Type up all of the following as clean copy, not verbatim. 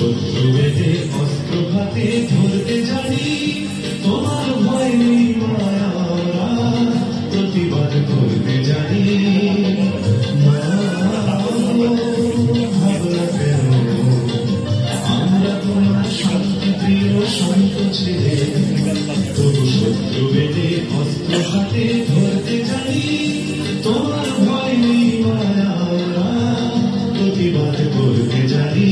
শত্রু এলে অস্ত্র হাতে ধরতে জানি, তোমার ভয় নেই মায়া, আমরা প্রতিবাদ করতে জানি। ভাবনা কেন আমরা তোমার শান্তি প্রিয় শান্ত ছেলে, তবু শত্রু এলে অস্ত্র হাতে ধরতে জানি, তোমার ভয় নেই মায়া, আমরা প্রতিবাদ করতে জানি।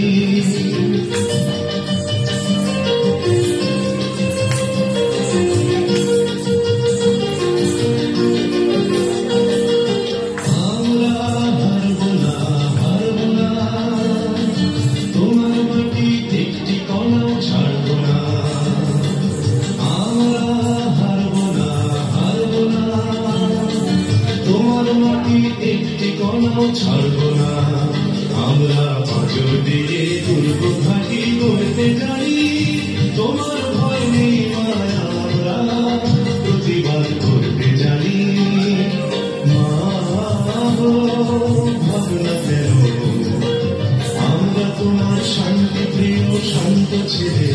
ছাড়বো না আমরা, পাঁচর দিয়ে দুর্গ ঘাঁটি করতে জানি, তোমার ভয় নেই মায়া, আমরা প্রতিবাদ করতে জানি। ভাবনা কেন আমরা তোমার শান্তি প্রিয় শান্ত ছেলে,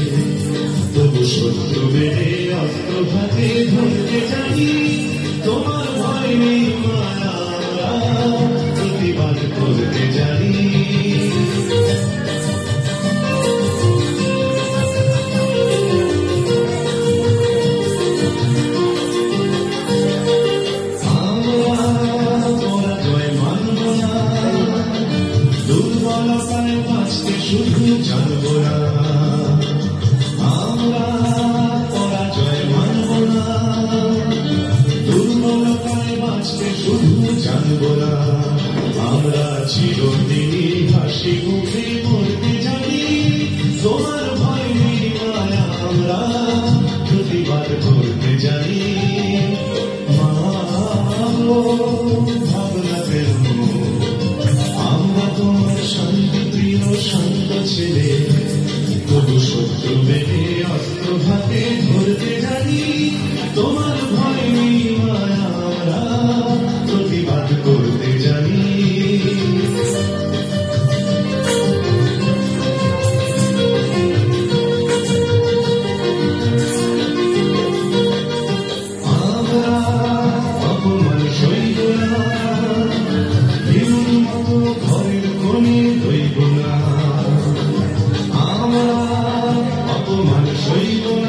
তবু শত্রু বেড়ে অস্ত্র হাতে ধরতে জানি, তোমার ভয় নেই মায়া, প্রতিবাদ করতে জানি। আমরা পরাজয় মানব না, দুর্বলতায় বাঁচতে শুধু জানব না। আমরা পরাজয় মানব না, দুর্বলতায় বাঁচতে শুধু জানব না। আমরা চিরদিনই হাসি মুখে মরতে জানি, তোমার ভয় নেই মায়া, আমরা প্রতিবাদ করতে জানি। ভাবনা কেন আমরা তোমার শান্তি প্রিয় শান্ত ছেলে, তবু শত্রু বেড়ে অস্ত্র হাতে ধরতে জানি, তোমার ভয় নেই মায়া, আমরা প্রতিবাদ করতে জানি। আমরা অপমান সইব না, হিরোর মতো ঘরের কোণে রইব না। আমরা অপমান সইব না,